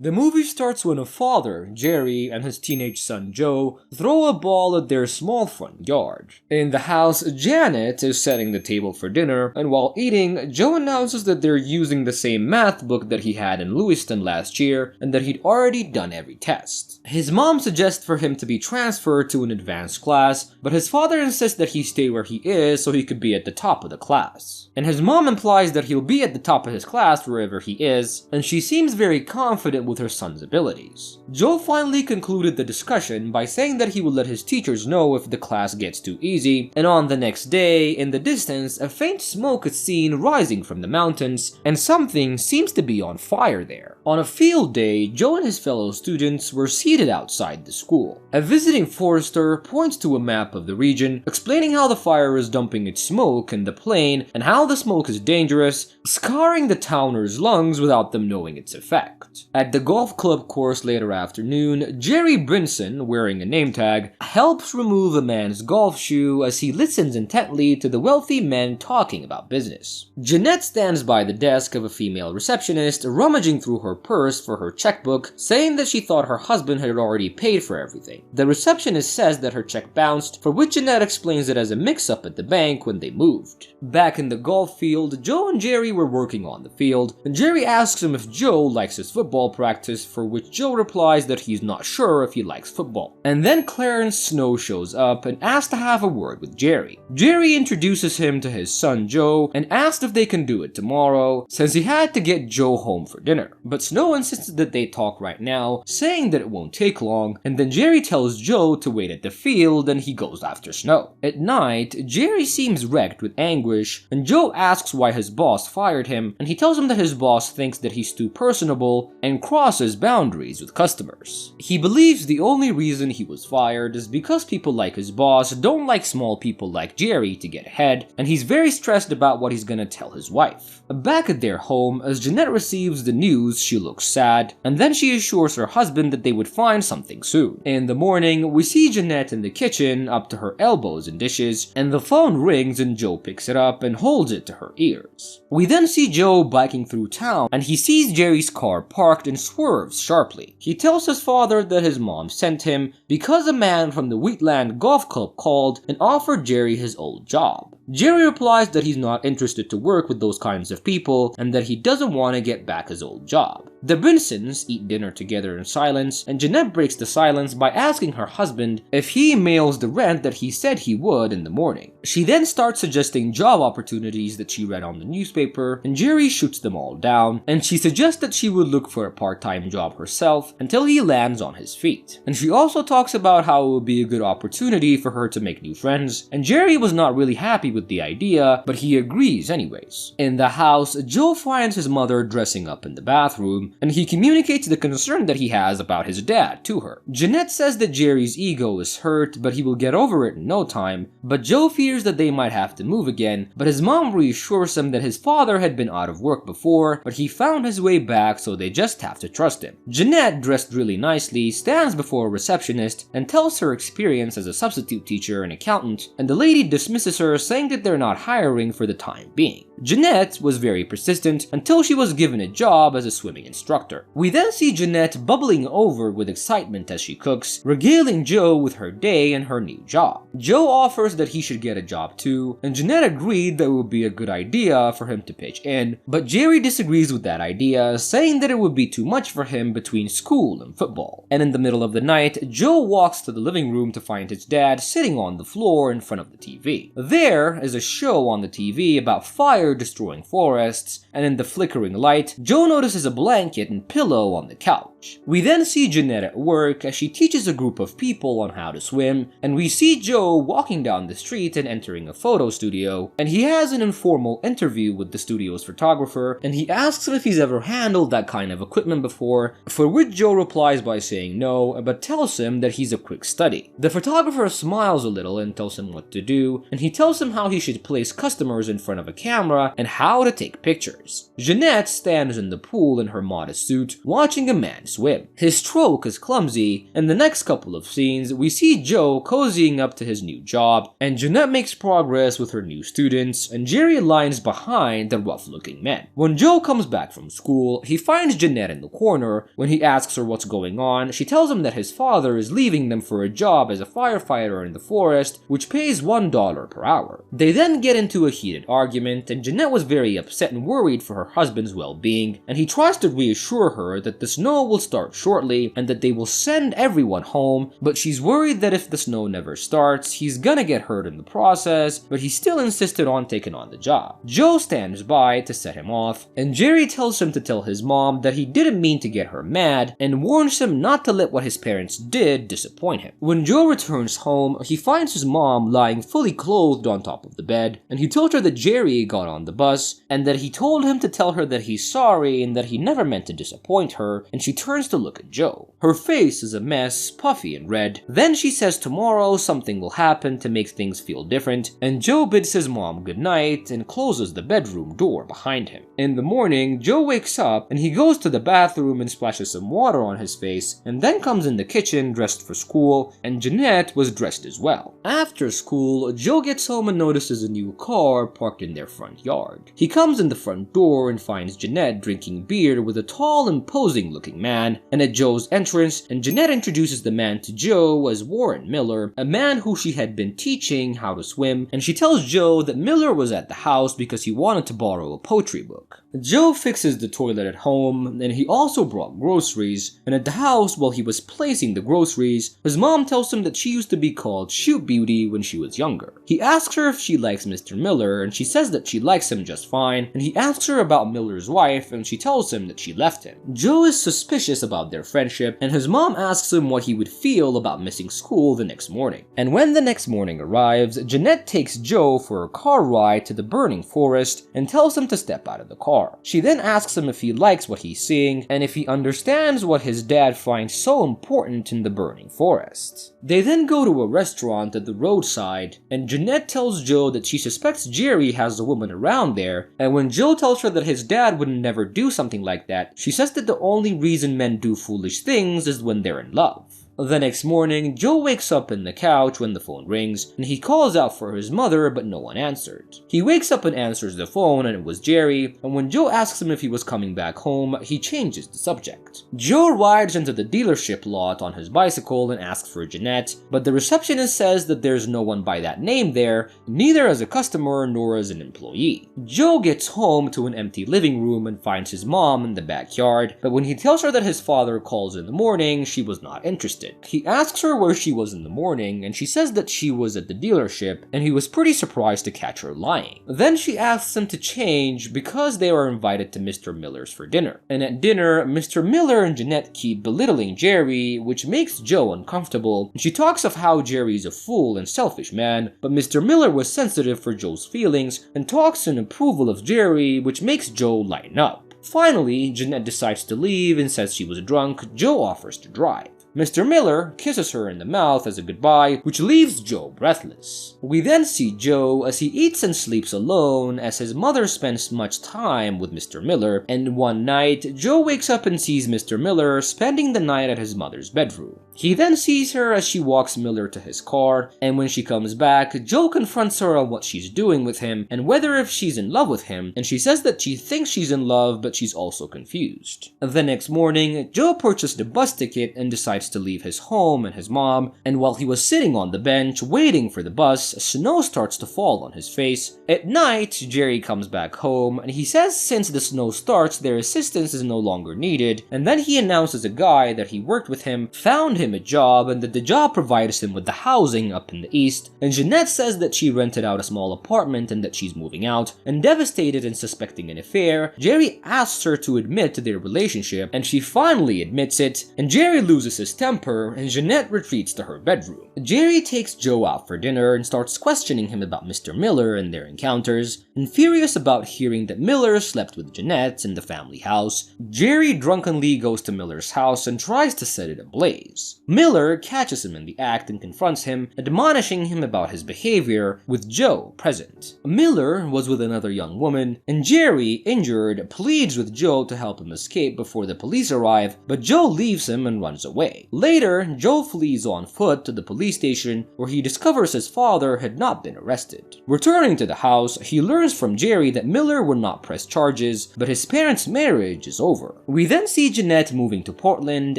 The movie starts when a father, Jerry, and his teenage son Joe throw a ball at their small front yard. In the house, Janet is setting the table for dinner, and while eating, Joe announces that they're using the same math book that he had in Lewiston last year, and that he'd already done every test. His mom suggests for him to be transferred to an advanced class, but his father insists that he stay where he is so he could be at the top of the class. And his mom implies that he'll be at the top of his class wherever he is, and she seems very confident with her son's abilities. Joe finally concluded the discussion by saying that he would let his teachers know if the class gets too easy, and on the next day, in the distance, a faint smoke is seen rising from the mountains, and something seems to be on fire there. On a field day, Joe and his fellow students were seated outside the school. A visiting forester points to a map of the region, explaining how the fire is dumping its smoke in the plain and how the smoke is dangerous, scarring the towners' lungs without them knowing its effect. At the golf club course later afternoon, Jerry Brinson, wearing a name tag, helps remove a man's golf shoe as he listens intently to the wealthy men talking about business. Jeanette stands by the desk of a female receptionist, rummaging through her purse for her checkbook, saying that she thought her husband had already paid for everything. The receptionist says that her check bounced, for which Jeanette explains it as a mix-up at the bank when they moved. Back in the golf field, Joe and Jerry were working on the field, and Jerry asks him if Joe likes his football practice, for which Joe replies that he's not sure if he likes football. And then Clarence Snow shows up and asks to have a word with Jerry. Jerry introduces him to his son Joe and asks if they can do it tomorrow, since he had to get Joe home for dinner. But Snow insisted that they talk right now, saying that it won't take long, and then Jerry tells Joe to wait at the field and he goes after Snow. At night, Jerry seems wrecked with anguish, and Joe asks why his boss fired him, and he tells him that his boss thinks that he's too personable and crosses boundaries with customers. He believes the only reason he was fired is because people like his boss don't like small people like Jerry to get ahead, and he's very stressed about what he's gonna tell his wife. Back at their home, as Jeanette receives the news, she looks sad, and then she assures her husband that they would find something soon. In the morning, we see Jeanette in the kitchen, up to her elbows in dishes, and the phone rings and Joe picks it up and holds it to her ears. We then see Joe biking through town, and he sees Jerry's car parked and swerves sharply. He tells his father that his mom sent him because a man from the Wheatland Golf Club called and offered Jerry his old job. Jerry replies that he's not interested to work with those kinds of people and that he doesn't want to get back his old job. The Brinsons eat dinner together in silence, and Jeanette breaks the silence by asking her husband if he mails the rent that he said he would in the morning. She then starts suggesting job opportunities that she read on the newspaper, and Jerry shoots them all down, and she suggests that she would look for a part-time job herself until he lands on his feet. And she also talks about how it would be a good opportunity for her to make new friends, and Jerry was not really happy with the idea, but he agrees anyways. In the house, Joe finds his mother dressing up in the bathroom, and he communicates the concern that he has about his dad to her. Jeanette says that Jerry's ego is hurt, but he will get over it in no time, but Joe fears that they might have to move again, but his mom reassures him that his father had been out of work before, but he found his way back, so they just have to trust him. Jeanette, dressed really nicely, stands before a receptionist and tells her experience as a substitute teacher and accountant, and the lady dismisses her, saying that they're not hiring for the time being. Jeanette was very persistent until she was given a job as a swimming instructor. We then see Jeanette bubbling over with excitement as she cooks, regaling Joe with her day and her new job. Joe offers that he should get a job too, and Jeanette agreed that it would be a good idea for him to pitch in, but Jerry disagrees with that idea, saying that it would be too much for him between school and football. And in the middle of the night, Joe walks to the living room to find his dad sitting on the floor in front of the TV. There is a show on the TV about fire destroying forests, and in the flickering light, Joe notices a blanket and pillow on the couch. We then see Jeanette at work as she teaches a group of people on how to swim, and we see Joe walking down the street and entering a photo studio, and he has an informal interview with the studio's photographer, and he asks him if he's ever handled that kind of equipment before, for which Joe replies by saying no, but tells him that he's a quick study. The photographer smiles a little and tells him what to do, and he tells him how he should place customers in front of a camera and how to take pictures. Jeanette stands in the pool in her modest suit, watching a man swim. His stroke is clumsy, and the next couple of scenes we see Joe cozying up to his new job, and Jeanette makes progress with her new students, and Jerry lines behind the rough-looking men. When Joe comes back from school, he finds Jeanette in the corner. When he asks her what's going on, she tells him that his father is leaving them for a job as a firefighter in the forest, which pays $1 per hour. They then get into a heated argument, and Jeanette was very upset and worried for her husband's well-being, and he tries to reassure her that the snow will start shortly and that they will send everyone home, but she's worried that if the snow never starts, he's gonna get hurt in the process, but he still insisted on taking on the job. Joe stands by to set him off, and Jerry tells him to tell his mom that he didn't mean to get her mad, and warns him not to let what his parents did disappoint him. When Joe returns home, he finds his mom lying fully clothed on top of the bed, and he told her that Jerry got on the bus, and that he told him to tell her that he's sorry and that he never meant to disappoint her, and she turns to look at Joe. Her face is a mess, puffy and red. Then she says tomorrow something will happen to make things feel different, and Joe bids his mom goodnight and closes the bedroom door behind him. In the morning, Joe wakes up and he goes to the bathroom and splashes some water on his face, and then comes in the kitchen dressed for school, and Jeanette was dressed as well. After school, Joe gets home and notices a new car parked in their front yard. He comes in the front door and finds Jeanette drinking beer with a tall, imposing looking man, and at Joe's entrance, and Jeanette introduces the man to Joe as Warren Miller, a man who she had been teaching how to swim, and she tells Joe that Miller was at the house because he wanted to borrow a poetry book. Joe fixes the toilet at home, and he also brought groceries, and at the house while he was placing the groceries, his mom tells him that she used to be called Shoot Beauty when she was younger. He asks her if she likes Mr. Miller, and she says that she likes him just fine, and he asks her about Miller's wife, and she tells him that she left him. Joe is suspicious about their friendship, and his mom asks him what he would feel about missing school the next morning. And when the next morning arrives, Jeanette takes Joe for a car ride to the burning forest and tells him to step out of the car. She then asks him if he likes what he's seeing and if he understands what his dad finds so important in the burning forest. They then go to a restaurant at the roadside, and Jeanette tells Joe that she suspects Jerry has a woman around there, and when Joe tells her that his dad would never do something like that, she says that the only reason men do foolish things is when they're in love. The next morning, Joe wakes up in the couch when the phone rings, and he calls out for his mother, but no one answered. He wakes up and answers the phone, and it was Jerry, and when Joe asks him if he was coming back home, he changes the subject. Joe rides into the dealership lot on his bicycle and asks for Jeanette, but the receptionist says that there's no one by that name there, neither as a customer nor as an employee. Joe gets home to an empty living room and finds his mom in the backyard, but when he tells her that his father calls in the morning, she was not interested. He asks her where she was in the morning, and she says that she was at the dealership, and he was pretty surprised to catch her lying. Then she asks him to change because they are invited to Mr. Miller's for dinner. And at dinner, Mr. Miller and Jeanette keep belittling Jerry, which makes Joe uncomfortable. She talks of how Jerry is a fool and selfish man, but Mr. Miller was sensitive for Joe's feelings and talks in approval of Jerry, which makes Joe lighten up. Finally, Jeanette decides to leave and says she was drunk. Joe offers to drive. Mr. Miller kisses her in the mouth as a goodbye, which leaves Joe breathless. We then see Joe as he eats and sleeps alone as his mother spends much time with Mr. Miller, and one night, Joe wakes up and sees Mr. Miller spending the night at his mother's bedroom. He then sees her as she walks Miller to his car, and when she comes back, Joe confronts her on what she's doing with him and whether if she's in love with him, and she says that she thinks she's in love but she's also confused. The next morning, Joe purchased a bus ticket and decides to leave his home and his mom, and while he was sitting on the bench waiting for the bus, snow starts to fall on his face. At night, Jerry comes back home, and he says since the snow starts, their assistance is no longer needed, and then he announces a guy that he worked with him found him a job and that the job provides him with the housing up in the east, and Jeanette says that she rented out a small apartment and that she's moving out, and devastated and suspecting an affair, Jerry asks her to admit to their relationship, and she finally admits it, and Jerry loses his his temper, and Jeanette retreats to her bedroom. Jerry takes Joe out for dinner and starts questioning him about Mr. Miller and their encounters, and furious about hearing that Miller slept with Jeanette in the family house, Jerry drunkenly goes to Miller's house and tries to set it ablaze. Miller catches him in the act and confronts him, admonishing him about his behavior, with Joe present. Miller was with another young woman, and Jerry, injured, pleads with Joe to help him escape before the police arrive, but Joe leaves him and runs away. Later, Joe flees on foot to the police station, where he discovers his father had not been arrested. Returning to the house, he learns from Jerry that Miller would not press charges, but his parents' marriage is over. We then see Jeanette moving to Portland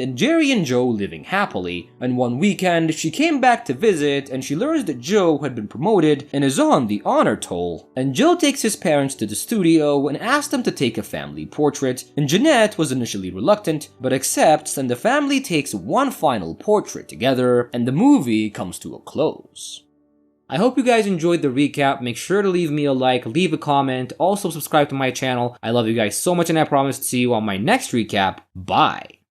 and Jerry and Joe living happily, and one weekend she came back to visit and she learns that Joe had been promoted and is on the honor toll, and Joe takes his parents to the studio and asks them to take a family portrait, and Jeanette was initially reluctant but accepts, and the family takes one final portrait together and the movie comes to a close. I hope you guys enjoyed the recap. Make sure to leave me a like, leave a comment, also subscribe to my channel. I love you guys so much and I promise to see you on my next recap. Bye!